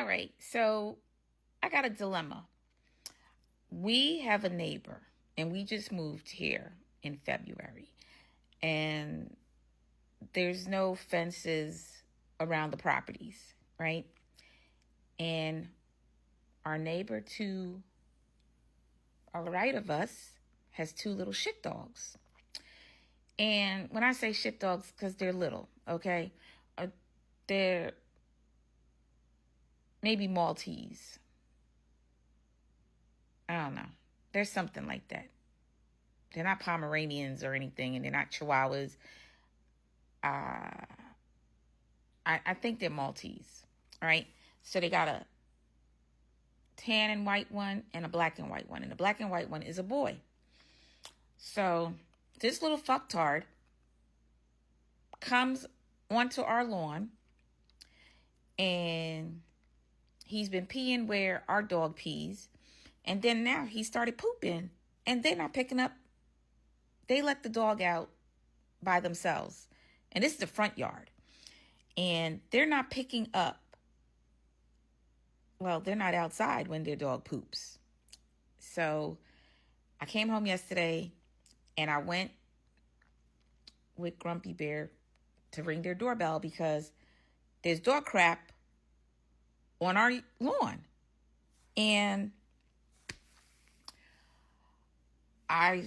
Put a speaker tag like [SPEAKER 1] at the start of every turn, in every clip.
[SPEAKER 1] All right, so I got a dilemma. We have a neighbor, and we just moved here in February, and there's no fences around the properties, right? And our neighbor to our right of us has two little shit dogs. And when I say shit dogs, because they're little, okay? They're maybe Maltese. I don't know. There's something like that. They're not Pomeranians or anything, and they're not Chihuahuas. I think they're Maltese, right? So they got a tan and white one and a black and white one. And the black and white one is a boy. So this little fucktard comes onto our lawn, and he's been peeing where our dog pees. And then now he started pooping, and they're not picking up. They let the dog out by themselves. And this is the front yard. And they're not picking up. Well, they're not outside when their dog poops. So I came home yesterday, and I went with Grumpy Bear to ring their doorbell because there's dog crap on our lawn. And I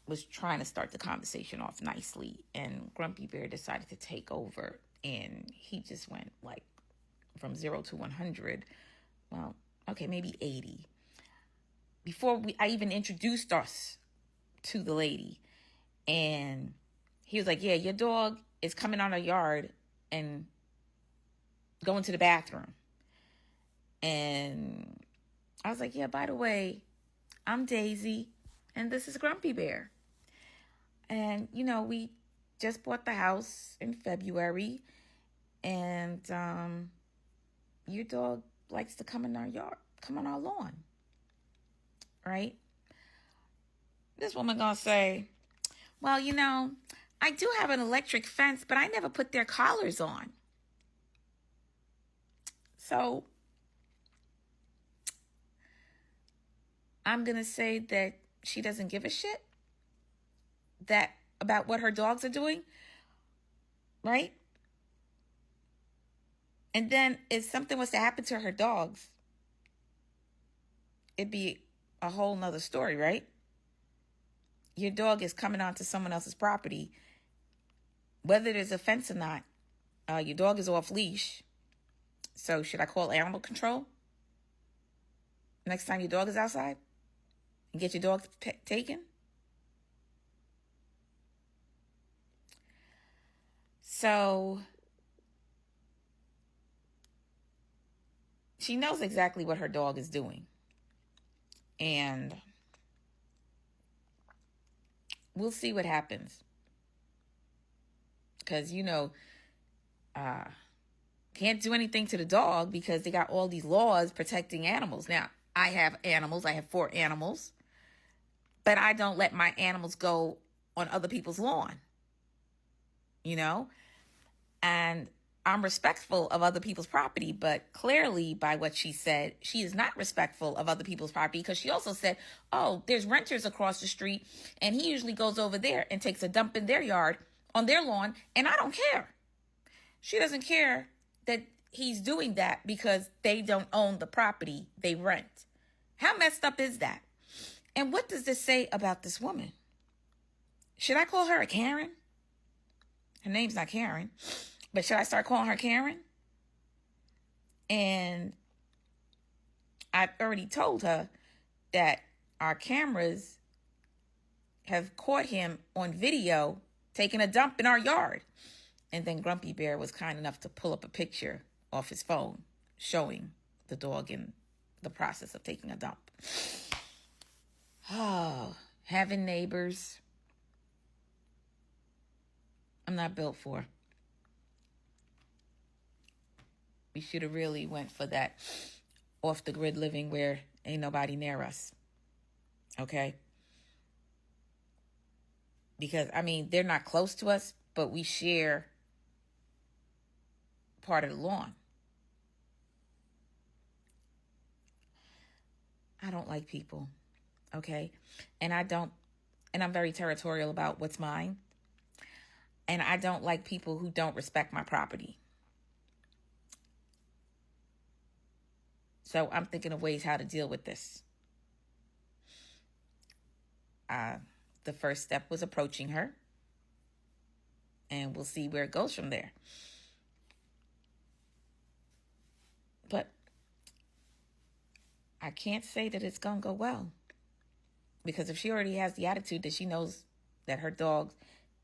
[SPEAKER 1] was trying to start the conversation off nicely, and Grumpy Bear decided to take over, and he just went like from 0 to 100. Well, okay, maybe 80. Before I even introduced us to the lady, and he was like, yeah, your dog is coming on our yard and going to the bathroom. And I was like, yeah, by the way, I'm Daisy, and this is Grumpy Bear. And, we just bought the house in February, and your dog likes to come in our yard, come on our lawn, right? This woman gonna say, well, I do have an electric fence, but I never put their collars on. So I'm gonna say that she doesn't give a shit that about what her dogs are doing, right? And then if something was to happen to her dogs, it'd be a whole nother story, right? Your dog is coming onto someone else's property, whether there's a fence or not. Your dog is off leash. So should I call animal control next time your dog is outside and get your dog taken? So she knows exactly what her dog is doing. And we'll see what happens. Because, can't do anything to the dog because they got all these laws protecting animals. Now, I have animals. I have 4 animals. But I don't let my animals go on other people's lawn. And I'm respectful of other people's property, but clearly by what she said, she is not respectful of other people's property, because she also said, oh, there's renters across the street, and he usually goes over there and takes a dump in their yard on their lawn, and I don't care. She doesn't care that he's doing that because they don't own the property they rent. How messed up is that? And what does this say about this woman? Should I call her a Karen? Her name's not Karen. But should I start calling her Karen? And I've already told her that our cameras have caught him on video taking a dump in our yard. And then Grumpy Bear was kind enough to pull up a picture off his phone showing the dog in the process of taking a dump. Oh, having neighbors, I'm not built for. We should have really went for that off the grid living where ain't nobody near us. Okay? Because, they're not close to us, but we share part of the lawn. I don't like people. Okay. And I'm very territorial about what's mine. And I don't like people who don't respect my property. So I'm thinking of ways how to deal with this. The first step was approaching her. And we'll see where it goes from there. But I can't say that it's going to go well. Because if she already has the attitude that she knows that her dogs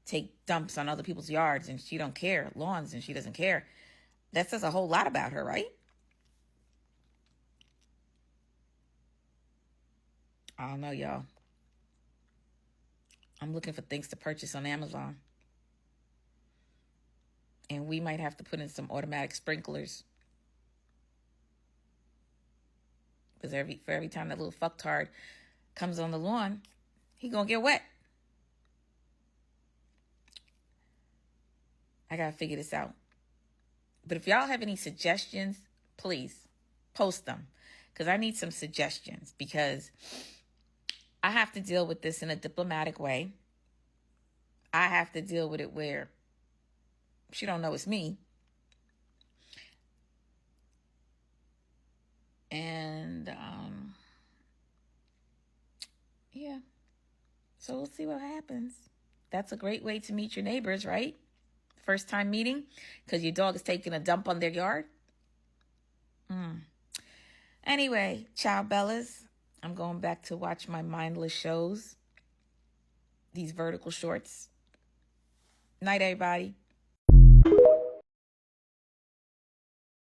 [SPEAKER 1] take dumps on other people's yards and she don't care, lawns, and she doesn't care, that says a whole lot about her, right? I don't know, y'all. I'm looking for things to purchase on Amazon. And we might have to put in some automatic sprinklers. Because for every time that little fucktard comes on the lawn, he gonna get wet. I gotta figure this out. But if y'all have any suggestions, please post them. Because I need some suggestions. Because I have to deal with this in a diplomatic way. I have to deal with it where she don't know it's me. And, yeah. So we'll see what happens. That's a great way to meet your neighbors, right? First time meeting because your dog is taking a dump on their yard. Anyway, ciao, Bellas. I'm going back to watch my mindless shows. These vertical shorts. Night, everybody.